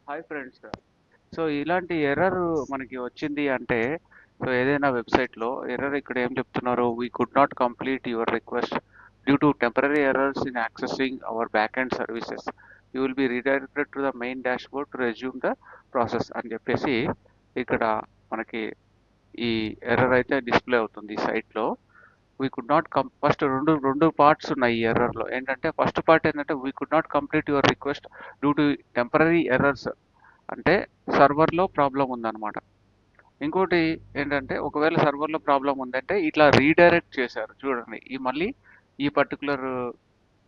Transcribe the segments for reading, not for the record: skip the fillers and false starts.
Hi friends. So ఇలాంటి error మనకి వచ్చింది అంటే, సో ఏదైనా వెబ్సైట్లో ఎర్రర్ ఇక్కడ ఏం చెప్తున్నారు, we could not complete your request due to temporary errors in accessing our back end services. You will be redirected to the main dashboard to resume the process అని చెప్పేసి ఇక్కడ మనకి ఈ ఎర్రర్ అయితే display అవుతుంది ఈ సైట్లో. We could not first రెండు పార్ట్స్ ఉన్నాయి ఈ ఎర్రర్లో. ఏంటంటే ఫస్ట్ పార్ట్ ఏంటంటే, we could not complete your request due to temporary errors, అంటే సర్వర్లో ప్రాబ్లం ఉందన్నమాట. ఇంకోటి ఏంటంటే, ఒకవేళ సర్వర్లో ప్రాబ్లం ఉందంటే ఇట్లా రీడైరెక్ట్ చేశారు చూడండి. మళ్ళీ ఈ పర్టికులర్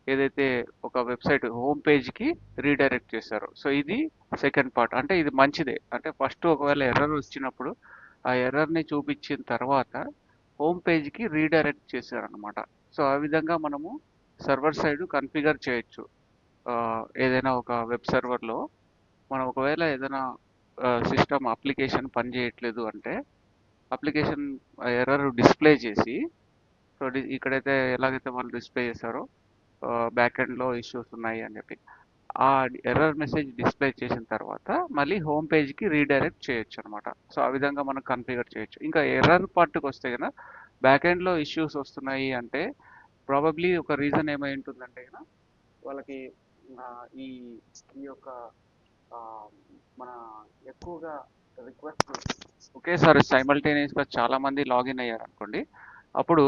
ఏదైతే ఒక వెబ్సైట్ హోమ్ పేజ్కి రీడైరెక్ట్ చేశారు. సో ఇది సెకండ్ పార్ట్. అంటే ఇది మంచిదే. అంటే ఫస్ట్ ఒకవేళ ఎర్రర్ వచ్చినప్పుడు ఆ ఎర్రర్ని చూపించిన తర్వాత హోమ్ పేజ్కి రీడైరెక్ట్ చేశారనమాట. సో ఆ విధంగా మనము సర్వర్ సైడ్ కన్ఫిగర్ చేయొచ్చు. ఏదైనా ఒక వెబ్ సర్వర్లో మనం ఒకవేళ ఏదైనా సిస్టమ్ అప్లికేషన్ పనిచేయట్లేదు అంటే అప్లికేషన్ ఎర్రర్ డిస్ప్లే చేసి, సో ఇక్కడైతే ఎలాగైతే వాళ్ళు డిస్ప్లే చేశారో బ్యాక్ ఎండ్లో ఇష్యూస్ ఉన్నాయి అని చెప్పి ఆ ఎర్రర్ మెసేజ్ డిస్ప్లే చేసిన తర్వాత మళ్ళీ హోమ్ పేజ్కి రీడైరెక్ట్ చేయొచ్చు అనమాట. సో ఆ విధంగా మనం కన్ఫిగర్ చేయొచ్చు. ఇంకా ఎర్రర్ పార్ట్కి వస్తే కనుక బ్యాక్ ఎండ్లో ఇష్యూస్ వస్తున్నాయి అంటే ప్రాబబ్లీ ఒక రీజన్ ఏమై ఉంటుందంటే కనుక వాళ్ళకి ఆ, ఈ ఈ యొక్క ఆ, మన ఎక్కువగా రిక్వెస్ట్ ఒకేసారి సైమల్టేనియస్గా చాలా మంది లాగిన్ అయ్యారు అనుకోండి, అప్పుడు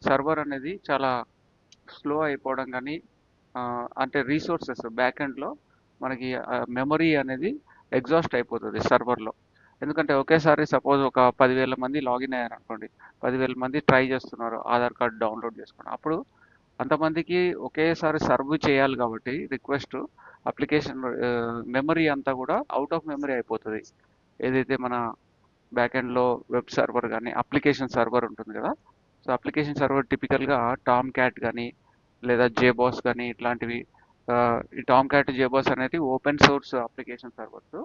సర్వర్ అనేది చాలా స్లో అయిపోవడం కానీ, అంటే రీసోర్సెస్ బ్యాక్ ఎండ్లో మనకి మెమరీ అనేది ఎగ్జాస్ట్ అయిపోతుంది సర్వర్లో. ఎందుకంటే ఒకేసారి సపోజ్ ఒక 10,000 మంది లాగిన్ అయ్యారు అనుకోండి, 10,000 మంది ట్రై చేస్తున్నారు ఆధార్ కార్డ్ డౌన్లోడ్ చేసుకోండి. అప్పుడు అంతమందికి ఒకేసారి సర్వ్ చేయాలి కాబట్టి రిక్వెస్ట్ అప్లికేషన్ మెమరీ అంతా కూడా అవుట్ ఆఫ్ మెమరీ అయిపోతుంది. ఏదైతే మన బ్యాక్ ఎండ్లో వెబ్ సర్వర్ కానీ అప్లికేషన్ సర్వర్ ఉంటుంది కదా, సో అప్లికేషన్ సర్వర్ టిపికల్గా టామ్ క్యాట్ కానీ లేదా జేబాస్ కానీ ఇట్లాంటివి. ఈ టామ్ క్యాట్ జేబాస్ అనేది open source application servers.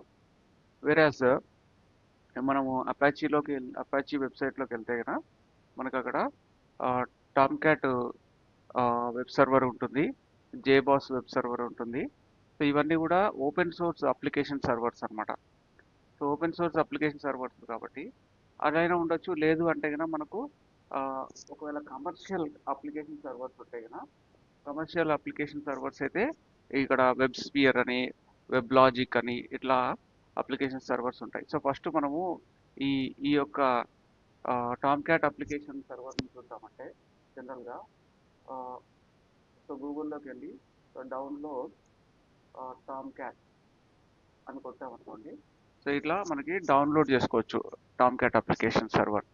Whereas మనము అపాచీ వెబ్సైట్లోకి వెళ్తే కదా మనకు అక్కడ టామ్ క్యాట్ వెబ్ సర్వర్ ఉంటుంది, జేబాస్ వెబ్ సర్వర్ ఉంటుంది. సో ఇవన్నీ కూడా ఓపెన్ సోర్స్ అప్లికేషన్ సర్వర్స్ అనమాట. So open source application servers కాబట్టి అదైనా ఉండొచ్చు. లేదు అంటే కనుక మనకు ఆ, ఒకవేళ కమర్షియల్ అప్లికేషన్ సర్వర్స్ ఉంటాయి కదా, కమర్షియల్ అప్లికేషన్ సర్వర్స్ అయితే ఇక్కడ వెబ్ స్పియర్ అని, వెబ్ లాజిక్ అని ఇట్లా అప్లికేషన్ సర్వర్స్ ఉంటాయి. సో ఫస్ట్ మనము ఈ ఈ యొక్క టామ్ క్యాట్ అప్లికేషన్ సర్వర్ని చూద్దామంటే జనరల్గా సో గూగుల్లోకి వెళ్ళి డౌన్లోడ్ టామ్ క్యాట్ అని కొట్టామనుకోండి, సో ఇట్లా మనకి డౌన్లోడ్ చేసుకోవచ్చు Tom cat application server.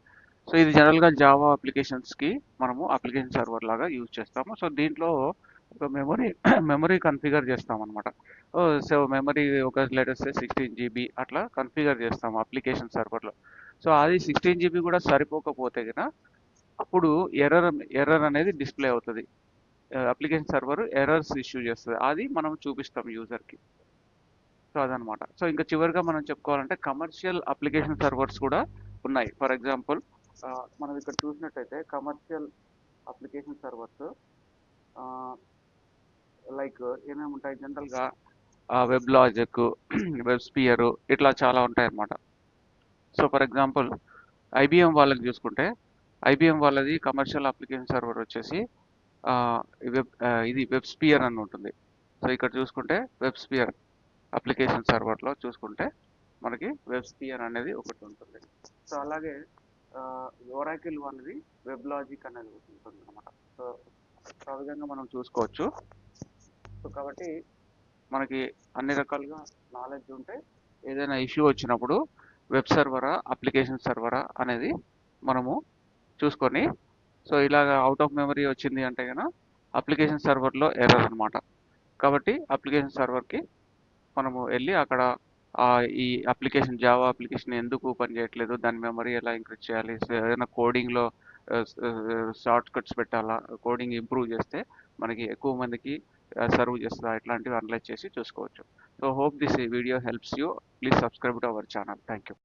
So ఇది జనరల్గా జావా అప్లికేషన్స్కి మనము అప్లికేషన్ సర్వర్ లాగా యూజ్ చేస్తాము. సో దీంట్లో ఒక మెమరీ కన్ఫిగర్ చేస్తాం అనమాట. సో మెమరీ ఒక లెటర్స్ 16 GB అట్లా కన్ఫిగర్ చేస్తాము అప్లికేషన్ సర్వర్లో. సో అది 16 GB కూడా సరిపోకపోతే కనుక అప్పుడు ఎర్రర్ అనేది డిస్ప్లే అవుతుంది. అప్లికేషన్ సర్వర్ ఎర్రర్స్ ఇష్యూ చేస్తుంది, అది మనం చూపిస్తాం యూజర్కి. సో అదనమాట. సో ఇంకా చివరిగా మనం చెప్పుకోవాలంటే కమర్షియల్ అప్లికేషన్ సర్వర్స్ కూడా ఉన్నాయి. ఫర్ ఎగ్జాంపుల్ మనం ఇక్కడ చూసినట్టయితే కమర్షియల్ అప్లికేషన్ సర్వర్స్ లైక్ ఏమేమి ఉంటాయి జనరల్గా వెబ్ లాజిక్, వెబ్ స్పియర్ ఇట్లా చాలా ఉంటాయి అన్నమాట. సో ఫర్ ఎగ్జాంపుల్ ఐబిఎం వాళ్ళకి చూసుకుంటే ఐబిఎం వాళ్ళది కమర్షియల్ అప్లికేషన్ సర్వర్ వచ్చేసి ఇది వెబ్ స్పియర్ అని ఉంటుంది. సో ఇక్కడ చూసుకుంటే వెబ్ స్పియర్ అప్లికేషన్ సర్వర్లో చూసుకుంటే మనకి వెబ్ స్పియర్ అనేది ఒకటి ఉంటుంది. సో అలాగే ఒరాకిల్ వాళ్ళది వెబ్ లాజిక్ అనేది ఒకటి ఉంటుంది అనమాట. సో ఆ విధంగా మనం చూసుకోవచ్చు. సో కాబట్టి మనకి అన్ని రకాలుగా నాలెడ్జ్ ఉంటే ఏదైనా ఇష్యూ వచ్చినప్పుడు వెబ్ సర్వరా అప్లికేషన్ సర్వరా అనేది మనము చూసుకొని, సో ఇలాగ అవుట్ ఆఫ్ మెమరీ వచ్చింది అంటే కనుక అప్లికేషన్ సర్వర్లో ఎర్రర్ అనమాట. కాబట్టి అప్లికేషన్ సర్వర్కి మనము వెళ్ళి అక్కడ ఈ అప్లికేషన్ జావా అప్లికేషన్ ఎందుకు పనిచేయట్లేదు, దాని మెమరీ ఎలా ఇంక్రీజ్ చేయాలి, ఏదైనా కోడింగ్లో షార్ట్ కట్స్ పెట్టాలా, కోడింగ్ ఇంప్రూవ్ చేస్తే మనకి ఎక్కువ మందికి సర్వ్ చేస్తుందా, ఇట్లాంటివి అనలైజ్ చేసి చూసుకోవచ్చు. So hope this video helps you. Please subscribe to our channel. Thank you.